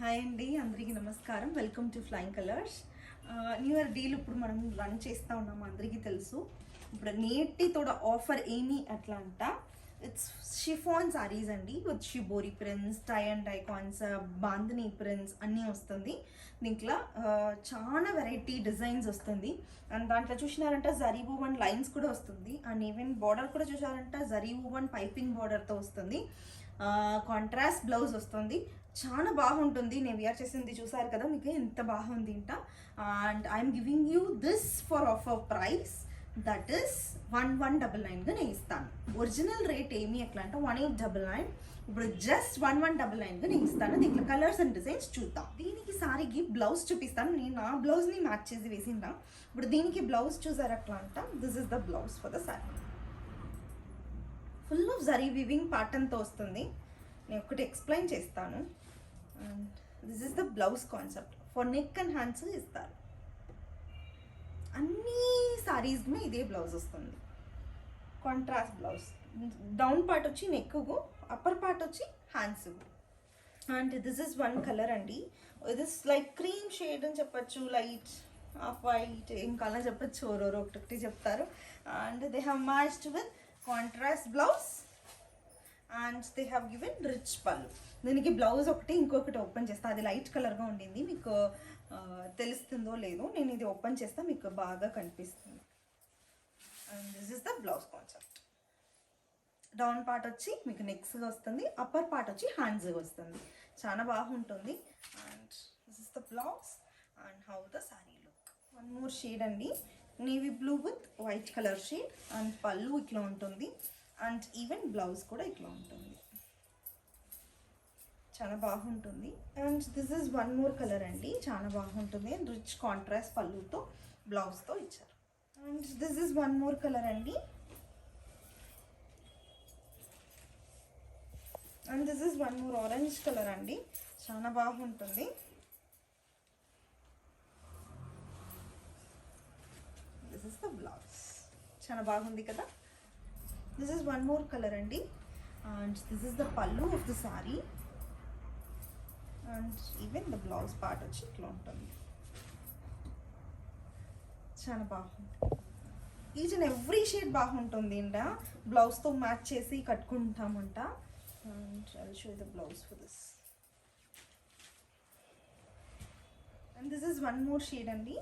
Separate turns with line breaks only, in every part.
Hi అండి, అందరికీ నమస్కారం. Welcome to flying colours. New year deal ఇప్పుడు మనం రన్ చేస్తూ ఉన్నాము, అందరికీ తెలుసు. ఇప్పుడు నేటితో ఆఫర్ ఏమి అట్లా అంట, ఇట్స్ షిఫాన్ సారీస్ అండి with shibori prints, tie and dye concept, bandhani prints అన్నీ వస్తుంది. దీంట్లో చాలా వెరైటీ డిజైన్స్ వస్తుంది. అండ్ దాంట్లో చూసినారంటే జరీ వూవన్ లైన్స్ కూడా వస్తుంది. అండ్ ఈవెన్ బార్డర్ కూడా చూసారంటే జరీ వూవన్ పైపింగ్ బార్డర్తో వస్తుంది. కాంట్రాస్ట్ బ్లౌజ్ వస్తుంది. చాలా బాగుంటుంది. నేను వేర్ చేసింది చూసారు కదా, మీకు ఎంత బాగుంది ఇంట. And I'm giving you this for offer price, that is 1199గా నేను ఇస్తాను. ఒరిజినల్ రేట్ ఏమి ఎట్లా అంటే 1899, ఇప్పుడు జస్ట్ 1199గా నేను ఇస్తాను. దీంట్లో కలర్స్ అండ్ డిజైన్స్ చూద్దాం. దీనికి సారీకి బ్లౌజ్ చూపిస్తాను. నేను నా బ్లౌజ్ని మ్యాచ్ చేసి వేసిందా. ఇప్పుడు దీనికి బ్లౌజ్ చూసారు అట్లా అంట. This is the blouse for the sari. Full of zari weaving ప్యాటర్న్తో వస్తుంది. నేను ఒకటి ఎక్స్ప్లెయిన్ చేస్తాను. And this is the blouse concept. For neck and hands ఇస్తారు. అన్ని సారీస్కి ఇదే బ్లౌజ్ వస్తుంది. Contrast blouse. డౌన్ పార్ట్ వచ్చి నెక్, అప్పర్ పార్ట్ వచ్చి hands. And this is one colour అండి. దిస్ లైక్ క్రీమ్ షేడ్ అని చెప్పచ్చు, లైట్ ఆఫ్ వైట్, ఇంకా అలా చెప్పచ్చు, ఒకటి చెప్తారు. And they have matched with contrast blouse and they have given rich పళ్ళు. దీనికి బ్లౌజ్ ఒకటి, ఇంకొకటి ఓపెన్ చేస్తా. అది లైట్ కలర్గా ఉండింది, మీకు తెలుస్తుందో లేదో. నేను ఇది ఓపెన్ చేస్తా, మీకు బాగా కనిపిస్తుంది. And this is the blouse concept. Down part వచ్చి మీకు నెక్స్గా వస్తుంది, అప్పర్ పార్ట్ వచ్చి హ్యాండ్స్గా వస్తుంది. చాలా బాగుంటుంది. And this is the blouse and how the sari look. One more shade అండి, navy blue with white colour shade. And pallu ఇట్లా ఉంటుంది. అండ్ ఈవెన్ బ్లౌజ్ కూడా ఇట్లా ఉంటుంది. చాలా బాగుంటుంది. And this is one more colour అండి, చాలా బాగుంటుంది. అండ్ రిచ్ కాంట్రాస్ట్ పళ్ళుతో బ్లౌజ్తో ఇచ్చారు. And this is one more colour అండి. And this is one more orange colour అండి, చాలా బాగుంటుంది. This is the blouse. చాలా బాగుంది కదా. This is one more colour అండి. And this is the pallu of the sari. And even the blouse part వచ్చి ఇట్లా ఉంటుంది. చాలా బాగుంది. ఈచ్ అండ్ ఎవ్రీ షేడ్ బాగుంటుంది అంట. బ్లౌజ్తో మ్యాచ్ చేసి కట్టుకుంటామంట. And I will show the blouse for this. And this is one more shade అండి.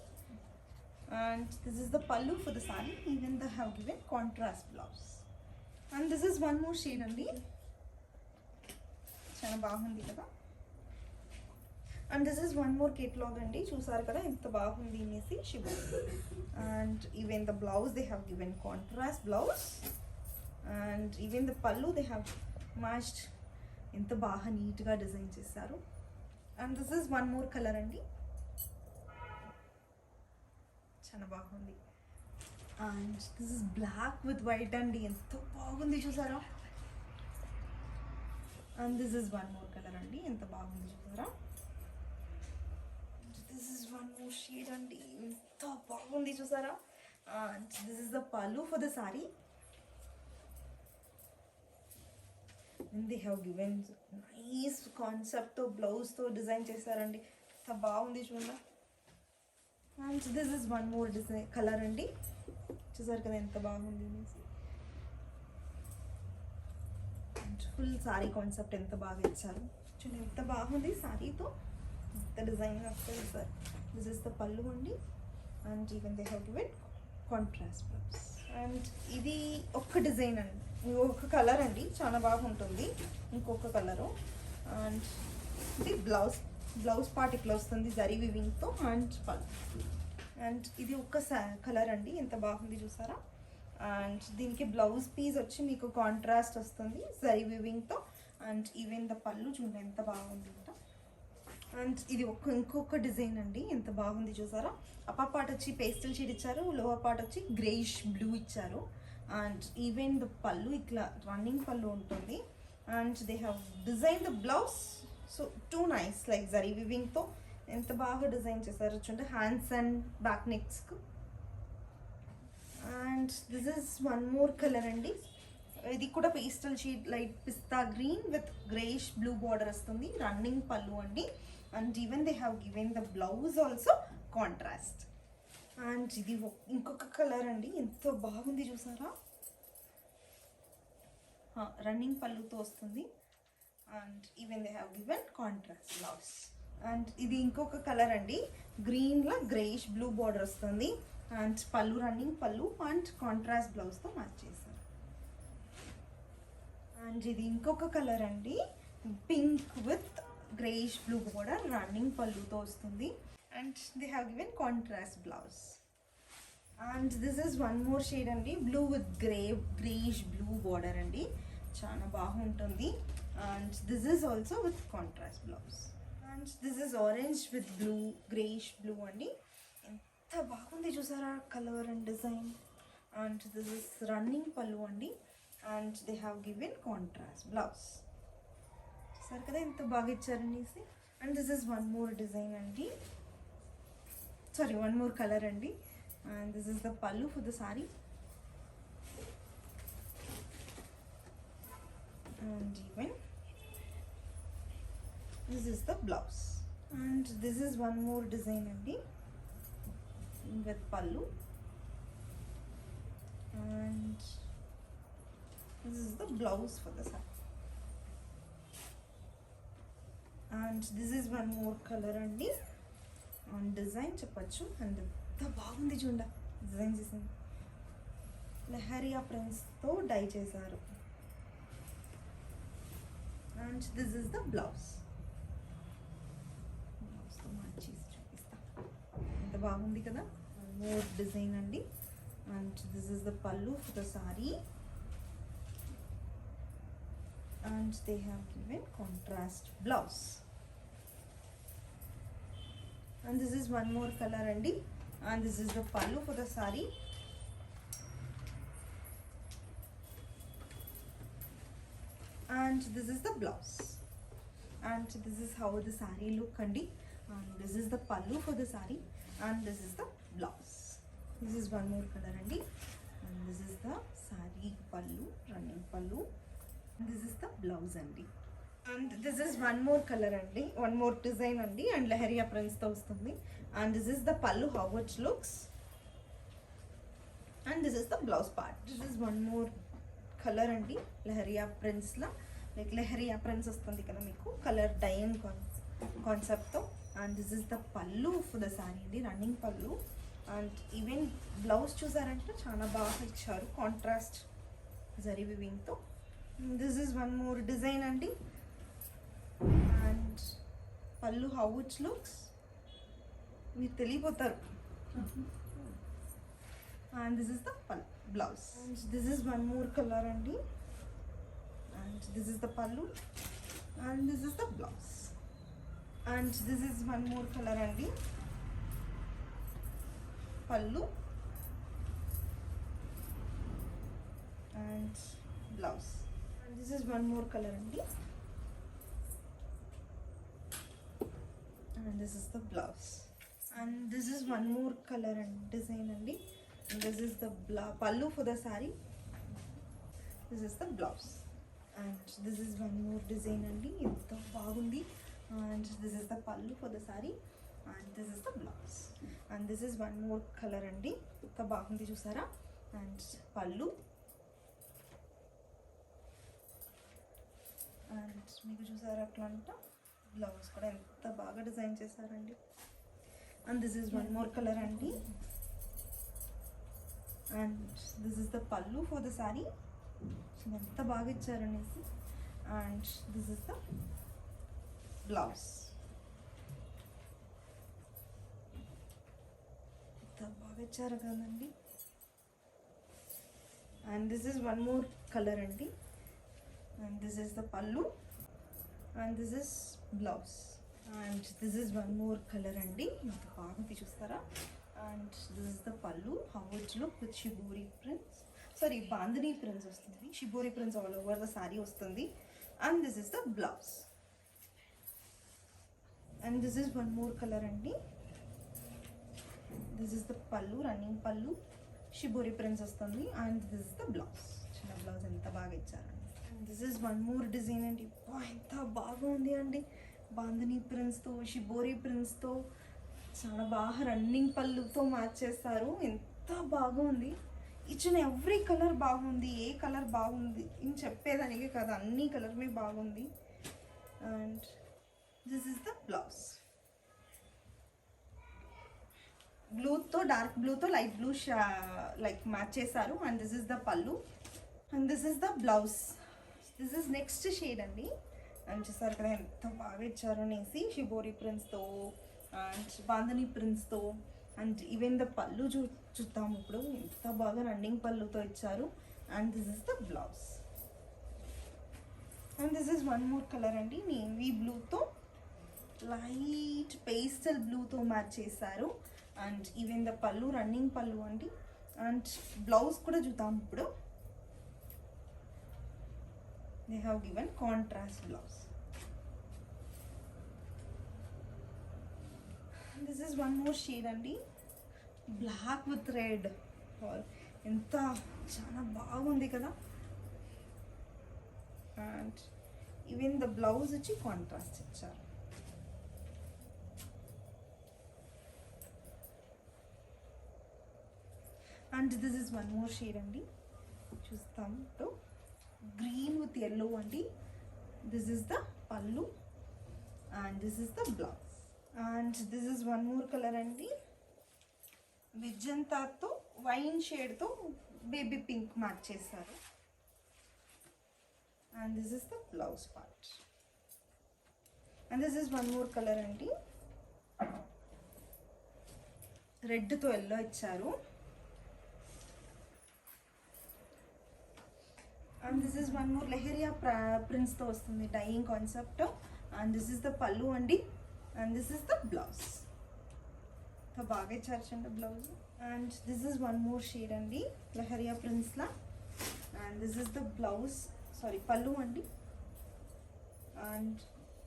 And this is the pallu for the saree. Even they have given contrast blouse. And this is one more shade andi. చాలా బాగుంది కదా. And this is one more catalog andi. చూసారు కదా ఎంత బాగుంది అనేసి Shibu. And even the blouse they have given contrast blouse. And even the pallu they have matched. ఎంత బాగా నీట్గా డిజైన్ చేశారు. And this is one more color andi. చాలా బాగుంది. And this is black with white అండి, ఎంత బాగుంది చూసారా. And this is one more colour అండి, ఎంత బాగుంది చూసారా. This is one more shade అండి, ఎంత బాగుంది చూసారా. And this is the pallu for the sari. And they have given nice కాన్సెప్ట్తో బ్లౌజ్తో డిజైన్ చేశారండి, ఎంత బాగుంది చూడండి. And this is one more design colour అండి, చూసారు కదా ఎంత బాగుంది అనేసి. ఫుల్ సారీ కాన్సెప్ట్ ఎంత బాగా ఇచ్చారు చూడండి, ఎంత బాగుంది సారీతో, ఎంత డిజైన్ వస్తుంది సార్. దిస్ ఇస్ ద పల్లు అండి. And even they have given contrast blouse. And ఇది ఒక్క డిజైన్ అండి, ఇంకొక కలర్ అండి, చాలా బాగుంటుంది. ఇంకొక కలరు. అండ్ ఇది బ్లౌజ్ పార్ట్ ఇట్లా వస్తుంది జరీ వివింగ్తో. అండ్ పల్లు. అండ్ ఇది ఒక్క కలర్ అండి, ఎంత బాగుంది చూసారా. అండ్ దీనికి బ్లౌజ్ పీస్ వచ్చి మీకు కాంట్రాస్ట్ వస్తుంది జరీ వివింగ్తో. అండ్ ఈవెన్ ద పళ్ళు చూడండి ఎంత బాగుంది అంట. అండ్ ఇది ఇంకొక డిజైన్ అండి, ఎంత బాగుంది చూసారా. అప్పర్ పార్ట్ వచ్చి పేస్టల్ షేడ్ ఇచ్చారు, లోవర్ పార్ట్ వచ్చి గ్రేయిష్ బ్లూ ఇచ్చారు. అండ్ ఈవెన్ ద పళ్ళు ఇట్లా రన్నింగ్ పళ్ళు ఉంటుంది. And they have design the blouse so too nice, like zari వివింగ్తో ఎంత బాగా డిజైన్ చేశారు చూడండి, హ్యాండ్స్ అండ్ బ్యాక్ నెక్స్కు. And this is one more colour అండి. ఇది కూడా pastel sheet light pista green with greyish blue border వస్తుంది. రన్నింగ్ పళ్ళు అండి. And even they have given the blouse also contrast. And ఇది ఇంకొక కలర్ అండి, ఎంతో బాగుంది చూసారా. రన్నింగ్ పళ్ళుతో వస్తుంది. And even they have given contrast blouse. And ఇది ఇంకొక కలర్ అండి, గ్రీన్లో గ్రేష్ బ్లూ బార్డర్ వస్తుంది. And pallu running pallu and contrast బ్లౌజ్తో మ్యాచ్ చేశారు. అండ్ ఇది ఇంకొక కలర్ అండి, pink with greyish blue border running పళ్ళుతో వస్తుంది. And they have given contrast blouse. And this is one more shade అండి, blue with greyish blue border అండి, చాలా బాగుంటుంది. And this is also with contrast blouse. And this is orange with blue greyish blue అండి, ఎంత బాగుంది చూసారా colour and design. And this is running pallu అండి. And they have given contrast blouse. సరే కదా ఎంత బాగా ఇచ్చారనేసి. And this is one more design అండి, సారీ వన్ మోర్ కలర్ అండి. And this is the pallu for the sari. And even this is the blouse. And this is one more design అండి with pallu. And this is the blouse for the saree. And this is one more color అండి. And design చెప్పచ్చు. And ఎంత బాగుంది చూడ design చేసింది, లెహరియా ప్రింట్స్తో dye చేశారు. And this is the blouse. బ్లౌజ్తో మంచి చూపిస్తా, ఎంత బాగుంది కదా. మోర్ డిజైన్ అండి. And this is the pallu for the sari. And they have given contrast blouse. And this is one more color andi. And this is the pallu for the saree. And this is the blouse. And this is how the saree look andi. And this is the pallu for the saree. And this is the blouse. This is one more color andi. And this is the saree pallu, running pallu. This is the blouse అండి. And this is one more colour అండి, one more design అండి. And leheriya ప్రింట్స్తో వస్తుంది. And this is the pallu how it looks. And this is the blouse part. This is one more colour అండి, లెహరియా ప్రింట్స్లో like leheriya prints వస్తుంది కదా మీకు, కలర్ డైన్ కాన్సెప్ట్తో. And this is the pallu for the sari అండి, running pallu. And even blouse చూసారంటే చాలా బాగా ఇచ్చారు, కాంట్రాస్ట్ జరీ వివింగ్తో. This is one more design అండి. And pallu how it looks మీరు తెలియపోతారు. And this is the blouse. And this is one more colour అండి. And this is the pallu. And this is the blouse. And this is one more colour అండి, pallu and blouse. This is one more color andi. And this is the blouse. And this is one more color and design andi. And this is the pallu for the saree. This is the blouse. And this is one more design andi, ento baagundi. And this is the pallu for the saree. And this is the blouse. And this is one more color andi, ento baagundi chusara. And pallu. And మీకు చూసారు అట్లా అంట blouse కూడా ఎంత బాగా design చేశారండి. And this is one more colour అండి. And this is the pallu for the sari, ఎంత బాగా ఇచ్చారనేసి. And this is the blouse, ఎంత బాగా ఇచ్చారు కదండి. And this is one more colour అండి. And this is the pallu. And this is blouse. And this is one more color andi, ఇంత బాగుంది చూస్తారా. And this is the pallu, how it look with shibori prints. Sorry, bandhani prints వస్తుంది, shibori prints all over the saree వస్తుంది. And this is the blouse. And this is one more color andi. This is the pallu, running pallu, shibori prints వస్తుంది. And this is the blouse, చిన్న blouse ఎంత బాగా ఇచ్చారండి. And this is one more design అండి. ఎంత బాగుంది అండి, bandhani ప్రింట్స్తో shibori ప్రింట్స్తో చాలా బాగా రన్నింగ్ పళ్ళుతో మ్యాచ్ చేస్తారు. ఎంత బాగుంది, ఈచ్ అండ్ ఎవ్రీ కలర్ బాగుంది. ఏ కలర్ బాగుంది అని చెప్పేదానికి కాదు, అన్ని కలర్ మీ బాగుంది. And this is the blouse. బ్లూతో డార్క్ బ్లూతో లైట్ బ్లూ లైక్ మ్యాచ్ చేశారు. And this is the pallu and this is the blouse. This is next shade అండి. అండ్ చూసారు కదా ఎంత బాగా ఇచ్చారు అనేసి, షిబోరి ప్రింట్స్తో అండ్ బాంధనీ ప్రింట్స్తో. అండ్ ఈవెన్ ద పళ్ళు చూద్దాము ఇప్పుడు, ఎంత బాగా రన్నింగ్ పళ్ళుతో ఇచ్చారు. And this is the blouse. And this is one more colour అండి, నేవీ బ్లూతో లైట్ పేస్టల్ బ్లూతో మ్యాచ్ చేశారు. అండ్ ఈవెన్ ద పళ్ళు రన్నింగ్ పళ్ళు అండి. అండ్ బ్లౌజ్ కూడా చూద్దాం ఇప్పుడు. They have given contrast blouse. This is one more shade అండి, black with red. ఎంత చాలా బాగుంది కదా. అండ్ ఈవెన్ ద బ్లౌజ్ వచ్చి కాంట్రాస్ట్ ఇచ్చారు. And this is one more shade అండి, చూస్తాం గ్రీన్ విత్ ఎల్లో అండి. This is the pallu and this is the blouse. And this is one more colour అండి, విజంతాతో వైన్ షేడ్తో బేబీ పింక్ మ్యాచ్ చేశారు. And this is the blouse part. And this is one more colour అండి, రెడ్తో yellow ఇచ్చారు. And this is one more leheriya ప్రింట్స్తో వస్తుంది, dyeing concept. And this is the pallu అండి. And this is the blouse. బాగా ఇచ్చారు blouse. And this is one more shade అండి, లెహరియా ప్రింట్స్లా. And this is the blouse, sari pallu అండి. And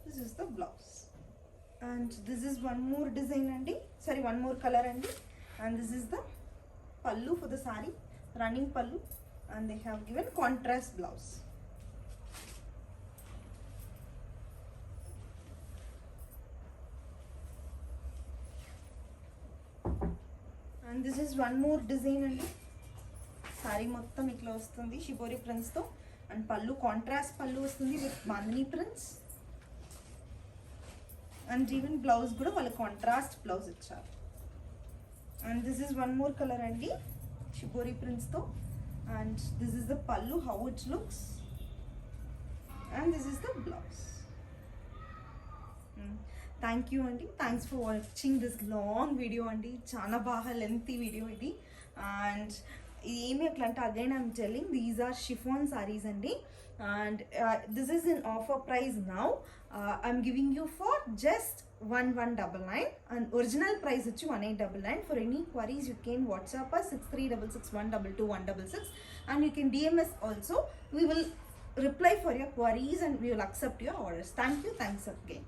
this is the blouse. And this is one more design అండి, sorry one more colour అండి. And this is the pallu for the saree, running pallu, and they have given contrast blouse. And this is one more design and saree mottam itla vastundi shibori prints tho, and pallu contrast pallu vastundi with bandhani prints, and even blouse kuda vallu contrast blouse icharu. And this is one more color andi shibori prints tho, and this is the pallu how it looks, and this is the blouse. Thank you Andy, thanks for watching this long video Andy, chana baha lengthy video idi. And emi atlanta again I'm telling, these are chiffon sarees Andy, and this is in offer price now. I'm giving you for just 1199, and original price is 1899. For any queries you can WhatsApp us 6366122166, and you can DM us also. We will reply for your queries and we will accept your orders. Thank you, thanks again.